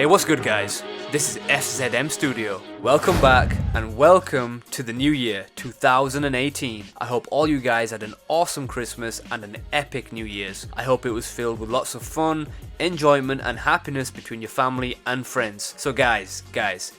Hey, what's good guys? This is FZM Studio. Welcome back and welcome to the new year, 2018. I hope all you guys had an awesome Christmas and an epic New Year's. I hope it was filled with lots of fun, enjoyment and happiness between your family and friends. So guys,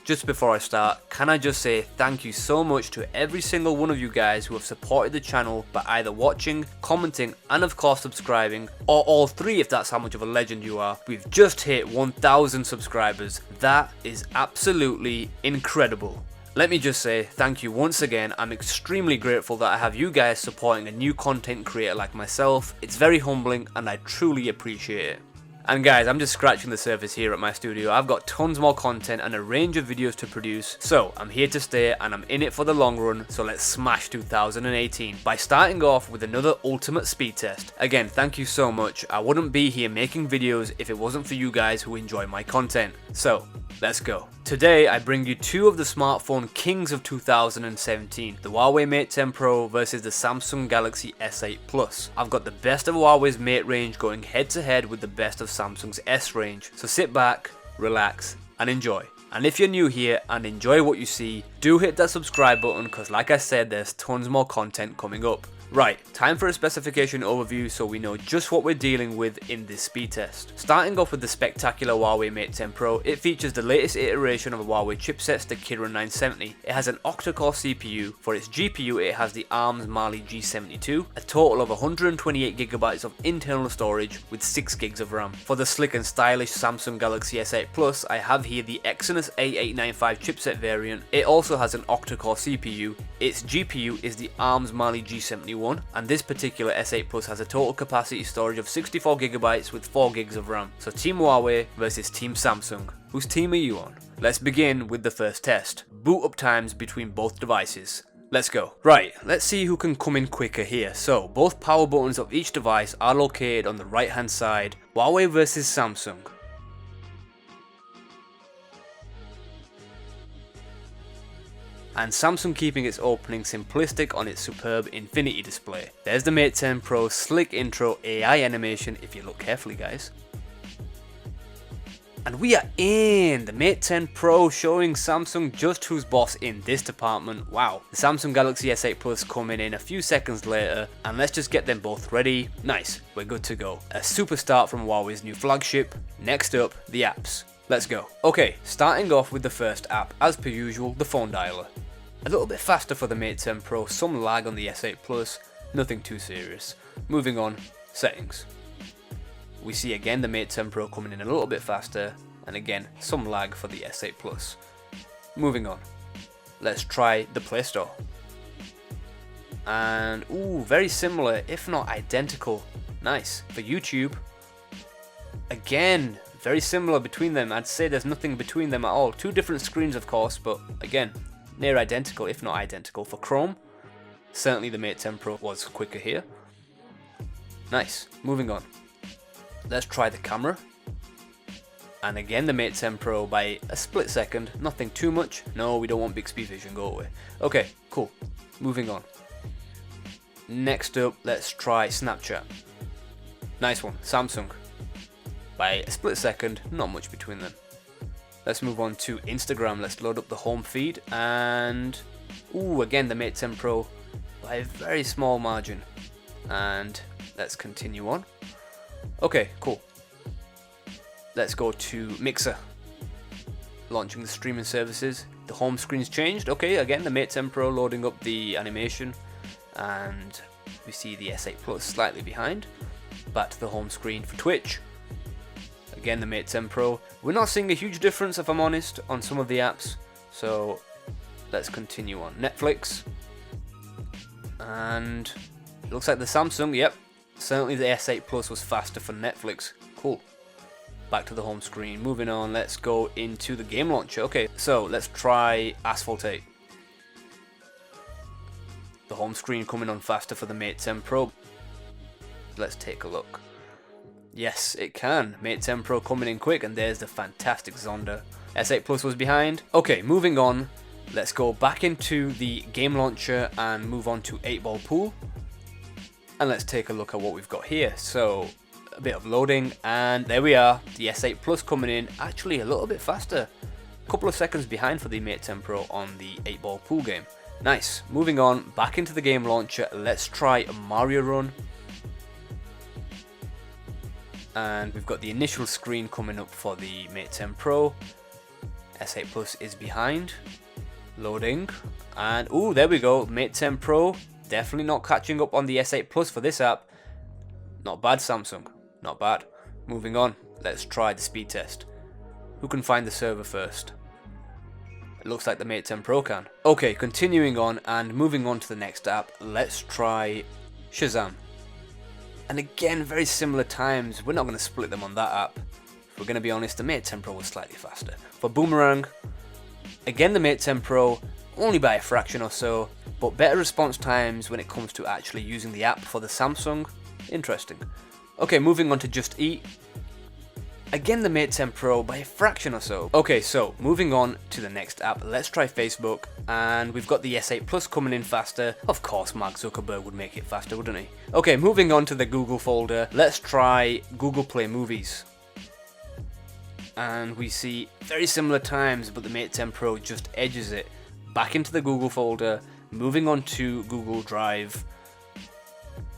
just before I start, can I just say thank you so much to every single one of you guys who have supported the channel by either watching, commenting and of course subscribing, or all three if that's how much of a legend you are. We've just hit 1,000 subscribers. That is absolutely incredible. Let me just say thank you once again. I'm extremely grateful that I have you guys supporting a new content creator like myself. It's very humbling and I truly appreciate it. And guys, I'm just scratching the surface here at my studio. I've got tons more content and a range of videos to produce, so I'm here to stay and I'm in it for the long run, so let's smash 2018 by starting off with another ultimate speed test. Again, thank you so much. I wouldn't be here making videos if it wasn't for you guys who enjoy my content. So, let's go. Today I bring you two of the smartphone kings of 2017, the Huawei Mate 10 Pro versus the Samsung Galaxy S8 Plus. I've got the best of Huawei's Mate range going head to head with the best of Samsung's S range, so sit back, relax and enjoy. And if you're new here and enjoy what you see, do hit that subscribe button because like I said, there's tons more content coming up. Right, time for a specification overview so we know just what we're dealing with in this speed test. Starting off with the spectacular Huawei Mate 10 Pro, it features the latest iteration of Huawei chipsets, the Kirin 970. It has an octa-core CPU. For its GPU, it has the ARM's Mali G72, a total of 128GB of internal storage with 6GB of RAM. For the slick and stylish Samsung Galaxy S8 Plus, I have here the Exynos A895 chipset variant. It also has an octa-core CPU. Its GPU is the ARM's Mali G71. And this particular S8 Plus has a total capacity storage of 64GB with 4GB of RAM. So Team Huawei versus Team Samsung. Whose team are you on? Let's begin with the first test. Boot up times between both devices. Let's go. Right, let's see who can come in quicker here. So both power buttons of each device are located on the right hand side. Huawei versus Samsung. And Samsung keeping its opening simplistic on its superb infinity display. There's the Mate 10 Pro slick intro AI animation if you look carefully guys. And we are in! The Mate 10 Pro showing Samsung just who's boss in this department. Wow. The Samsung Galaxy S8 Plus coming in a few seconds later, and let's just get them both ready. Nice, we're good to go. A super start from Huawei's new flagship. Next up, the apps. Let's go. Okay, starting off with the first app, as per usual, the phone dialer. A little bit faster for the Mate 10 Pro, some lag on the S8 Plus, nothing too serious. Moving on, settings. We see again the Mate 10 Pro coming in a little bit faster, and again, some lag for the S8 Plus. Moving on, let's try the Play Store. And ooh, very similar, if not identical. Nice. For YouTube, again, very similar between them. I'd say there's nothing between them at all. Two different screens of course, but again, near identical, if not identical. For Chrome, certainly the Mate 10 Pro was quicker here. Nice. Moving on. Let's try the camera. And again, the Mate 10 Pro by a split second. Nothing too much. No, we don't want Bixby Vision. Go away. Okay, cool. Moving on. Next up, let's try Snapchat. Nice one. Samsung. By a split second. Not much between them. Let's move on to Instagram. Let's load up the home feed and ooh, again the Mate 10 Pro by a very small margin. And let's continue on. Okay, cool. Let's go to Mixer. Launching the streaming services. The home screen's changed. Okay, again the Mate 10 Pro loading up the animation and we see the S8 Plus slightly behind. Back to the home screen for Twitch. Again the Mate 10 Pro. We're not seeing a huge difference if I'm honest on some of the apps, so let's continue on. Netflix, and it looks like the Samsung, yep, certainly the S8 Plus was faster for Netflix. Cool. Back to the home screen. Moving on, let's go into the game launcher. Okay, so let's try Asphalt 8. The home screen coming on faster for the Mate 10 Pro. Let's take a look. Yes, it can. Mate 10 Pro coming in quick, and there's the fantastic Zonda. S8 Plus was behind. Okay, moving on. Let's go back into the game launcher and move on to 8-Ball Pool. And let's take a look at what we've got here. So, a bit of loading, and there we are, the S8 Plus coming in actually a little bit faster. A couple of seconds behind for the Mate 10 Pro on the 8-ball pool game. Nice. Moving on, back into the game launcher, let's try a Mario run. And we've got the initial screen coming up for the Mate 10 Pro. S8 Plus is behind. Loading. And ooh, there we go, Mate 10 Pro. Definitely not catching up on the S8 Plus for this app. Not bad, Samsung. Not bad. Moving on, let's try the speed test. Who can find the server first? It looks like the Mate 10 Pro can. Okay, continuing on and moving on to the next app, let's try Shazam. And again, very similar times. We're not going to split them on that app. If we're going to be honest, the Mate 10 Pro was slightly faster. For Boomerang, again the Mate 10 Pro, only by a fraction or so, but better response times when it comes to actually using the app for the Samsung. Interesting. Okay, moving on to Just Eat. Again the Mate 10 Pro by a fraction or so. Okay, so moving on to the next app, let's try Facebook, and we've got the S8 Plus coming in faster. Of course Mark Zuckerberg would make it faster, wouldn't he? Okay, moving on to the Google folder, let's try Google Play Movies. And we see very similar times, but the Mate 10 Pro just edges it. Back into the Google folder, moving on to Google Drive.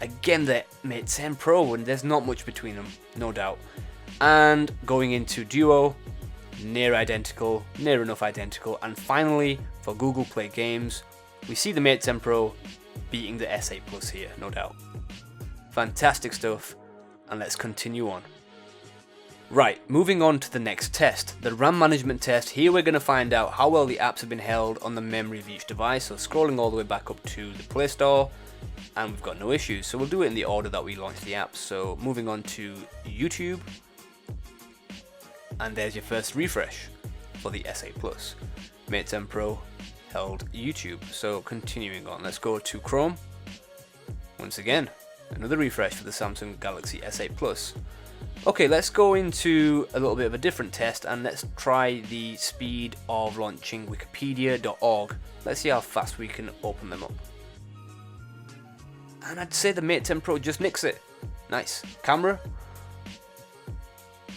Again the Mate 10 Pro, and there's not much between them, no doubt. And going into Duo, near identical, near enough identical, and finally for Google Play Games, we see the Mate 10 Pro beating the S8 Plus here, no doubt. Fantastic stuff, and let's continue on. Right, moving on to the next test, the RAM management test. Here we're going to find out how well the apps have been held on the memory of each device, so scrolling all the way back up to the Play Store, and we've got no issues, so we'll do it in the order that we launched the apps. So moving on to YouTube. And there's your first refresh for the S8 Plus. Mate 10 Pro held YouTube. So continuing on, let's go to Chrome. Once again, another refresh for the Samsung Galaxy S8 Plus. Okay, let's go into a little bit of a different test and let's try the speed of launching wikipedia.org. Let's see how fast we can open them up. And I'd say the Mate 10 Pro just nicks it. Nice. Camera.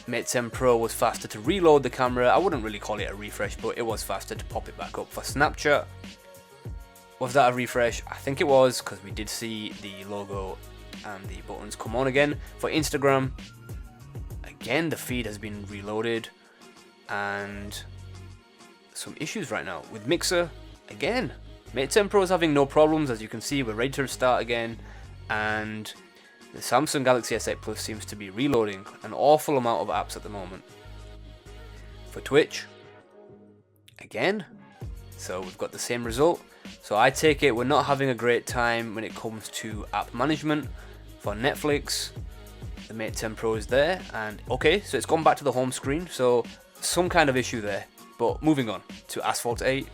Mate 10 Pro was faster to reload the camera. I wouldn't really call it a refresh, but it was faster to pop it back up. For Snapchat, was that a refresh? I think it was, because we did see the logo and the buttons come on again. For Instagram, again the feed has been reloaded, and some issues right now. With Mixer, again, Mate 10 Pro is having no problems. As you can see, we're ready to start again, and the Samsung Galaxy S8 Plus seems to be reloading an awful amount of apps at the moment. For Twitch, again, so we've got the same result. So I take it we're not having a great time when it comes to app management. For Netflix, the Mate 10 Pro is there, and okay, so it's gone back to the home screen, so some kind of issue there. But moving on to Asphalt 8,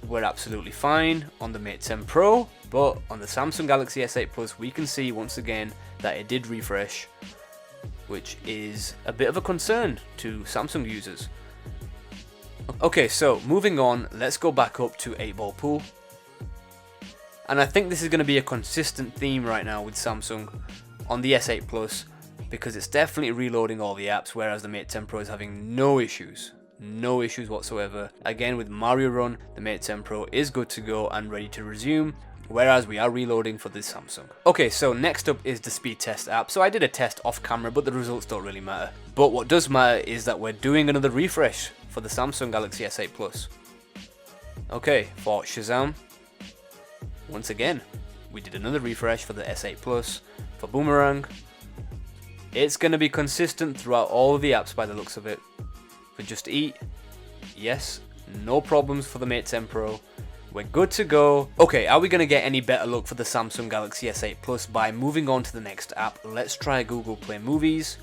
we're absolutely fine on the Mate 10 Pro, but on the Samsung Galaxy S8 Plus we can see once again that it did refresh, which is a bit of a concern to Samsung users. Okay, so moving on, let's go back up to 8-ball pool. And I think this is going to be a consistent theme right now with Samsung on the S8 Plus, because it's definitely reloading all the apps, whereas the Mate 10 Pro is having no issues. No issues whatsoever. Again, with Mario Run, the Mate 10 Pro is good to go and ready to resume, whereas we are reloading for the Samsung. Okay, so next up is the speed test app. So I did a test off camera, but the results don't really matter. But what does matter is that we're doing another refresh for the Samsung Galaxy S8 Plus. Okay, for Shazam, once again, we did another refresh for the S8 Plus. For Boomerang, it's going to be consistent throughout all of the apps by the looks of it. For Just Eat, yes, no problems for the Mate 10 Pro. We're good to go. Okay, are we going to get any better luck for the Samsung Galaxy S8 Plus by moving on to the next app? Let's try Google Play Movies.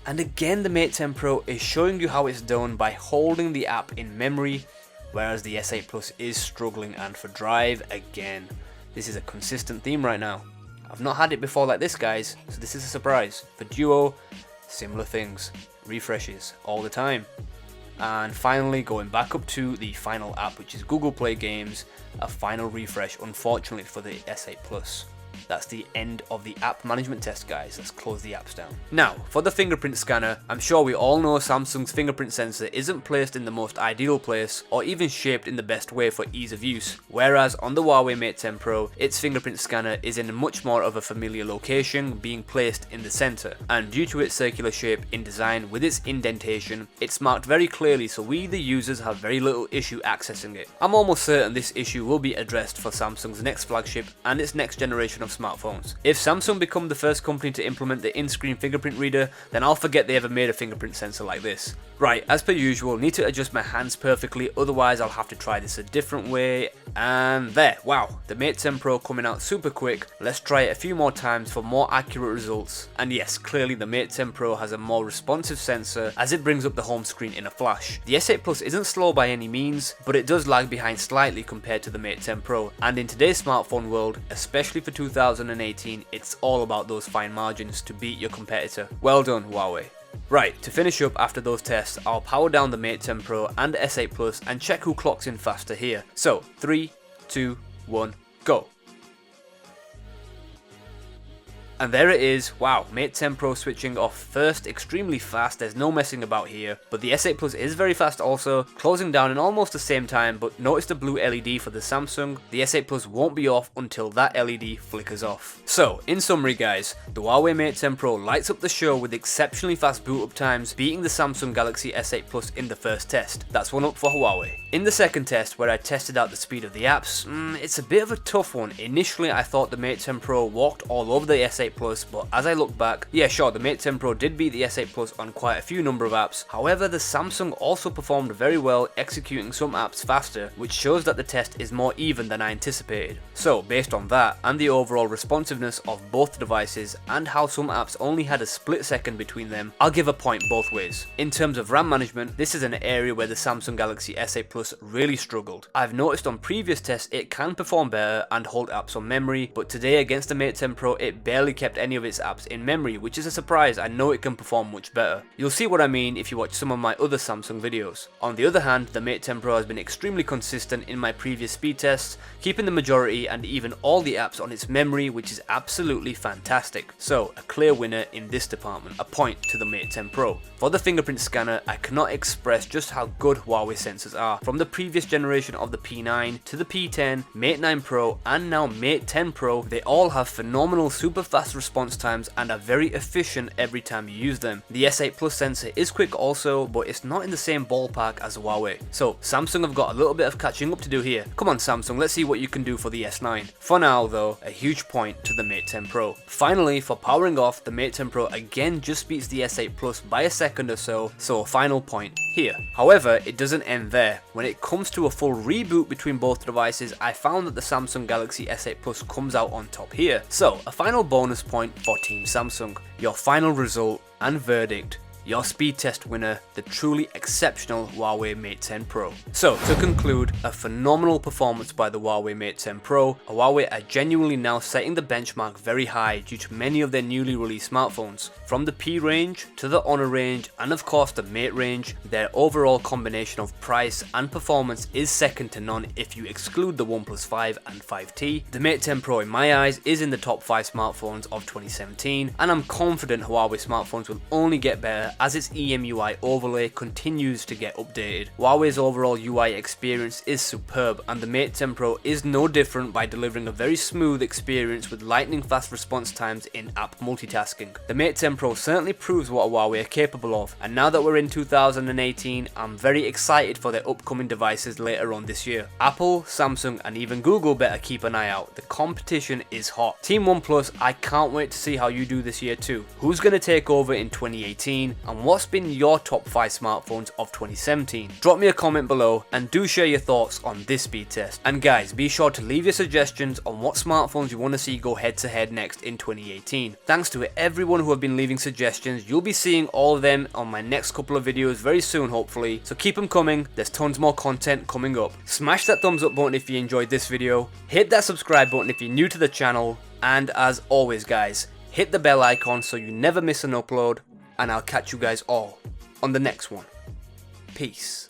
And again, the Mate 10 Pro is showing you how it's done by holding the app in memory, whereas the S8 Plus is struggling. And for Drive, again, this is a consistent theme right now. I've not had it before like this, guys, so this is a surprise. For Duo, similar things, refreshes all the time. And finally, going back up to the final app, which is Google Play Games, a final refresh, unfortunately, for the S8 Plus. That's the end of the app management test, guys. Let's close the apps down. Now, for the fingerprint scanner, I'm sure we all know Samsung's fingerprint sensor isn't placed in the most ideal place or even shaped in the best way for ease of use, whereas on the Huawei Mate 10 Pro, its fingerprint scanner is in much more of a familiar location, being placed in the center, and due to its circular shape in design with its indentation, it's marked very clearly so we the users have very little issue accessing it. I'm almost certain this issue will be addressed for Samsung's next flagship and its next generation of smartphones. If Samsung become the first company to implement the in-screen fingerprint reader, then I'll forget they ever made a fingerprint sensor like this. Right, as per usual, need to adjust my hands perfectly, otherwise I'll have to try this a different way, and there, wow, the Mate 10 Pro coming out super quick. Let's try it a few more times for more accurate results, and yes, clearly the Mate 10 Pro has a more responsive sensor as it brings up the home screen in a flash. The S8 Plus isn't slow by any means, but it does lag behind slightly compared to the Mate 10 Pro, and in today's smartphone world, especially for 2018, it's all about those fine margins to beat your competitor. Well done, Huawei. Right, to finish up after those tests, I'll power down the Mate 10 Pro and S8 Plus and check who clocks in faster here. So, 3, 2, 1, go. And there it is. Wow, Mate 10 Pro switching off first, extremely fast, there's no messing about here. But the S8 Plus is very fast also, closing down in almost the same time, but notice the blue LED for the Samsung. The S8 Plus won't be off until that LED flickers off. So, in summary guys, the Huawei Mate 10 Pro lights up the show with exceptionally fast boot up times, beating the Samsung Galaxy S8 Plus in the first test. That's one up for Huawei. In the second test, where I tested out the speed of the apps, it's a bit of a tough one. Initially I thought the Mate 10 Pro walked all over the S8 Plus, but as I look back, yeah sure, the Mate 10 Pro did beat the S8 Plus on quite a few number of apps. However, the Samsung also performed very well executing some apps faster, which shows that the test is more even than I anticipated. So based on that, and the overall responsiveness of both devices, and how some apps only had a split second between them, I'll give a point both ways. In terms of RAM management, this is an area where the Samsung Galaxy S8 Plus really struggled. I've noticed on previous tests it can perform better and hold apps on memory, but today against the Mate 10 Pro it barely kept any of its apps in memory, which is a surprise. I know it can perform much better. You'll see what I mean if you watch some of my other Samsung videos. On the other hand, the Mate 10 Pro has been extremely consistent in my previous speed tests, keeping the majority and even all the apps on its memory, which is absolutely fantastic. So a clear winner in this department, a point to the Mate 10 Pro. For the fingerprint scanner, I cannot express just how good Huawei sensors are. From the previous generation of the P9 to the P10, Mate 9 Pro and now Mate 10 Pro, they all have phenomenal super fast response times and are very efficient every time you use them. The S8 Plus sensor is quick also, but it's not in the same ballpark as Huawei. So Samsung have got a little bit of catching up to do here. Come on Samsung, let's see what you can do for the S9. For now though, a huge point to the Mate 10 Pro. Finally, for powering off, the Mate 10 Pro again just beats the S8 Plus by a second or so a final point here. However, it doesn't end there. When it comes to a full reboot between both devices, I found that the Samsung Galaxy S8 Plus comes out on top here. So, a final bonus point for Team Samsung. Your final result and verdict. Your speed test winner, the truly exceptional Huawei Mate 10 Pro. So, to conclude, a phenomenal performance by the Huawei Mate 10 Pro. Huawei are genuinely now setting the benchmark very high due to many of their newly released smartphones. From the P range to the Honor range and of course the Mate range, their overall combination of price and performance is second to none if you exclude the OnePlus 5 and 5T. The Mate 10 Pro in my eyes is in the top 5 smartphones of 2017, and I'm confident Huawei smartphones will only get better as its EMUI overlay continues to get updated. Huawei's overall UI experience is superb, and the Mate 10 Pro is no different by delivering a very smooth experience with lightning fast response times in app multitasking. The Mate 10 Pro certainly proves what Huawei are capable of, and now that we're in 2018, I'm very excited for their upcoming devices later on this year. Apple, Samsung and even Google better keep an eye out. The competition is hot. Team OnePlus, I can't wait to see how you do this year too. Who's going to take over in 2018? And what's been your top 5 smartphones of 2017? Drop me a comment below and do share your thoughts on this speed test. And guys, be sure to leave your suggestions on what smartphones you want to see go head to head next in 2018. Thanks to everyone who have been leaving suggestions. You'll be seeing all of them on my next couple of videos very soon hopefully, so keep them coming. There's tons more content coming up. Smash that thumbs up button if you enjoyed this video, hit that subscribe button if you're new to the channel, and as always guys, hit the bell icon so you never miss an upload. And I'll catch you guys all on the next one. Peace.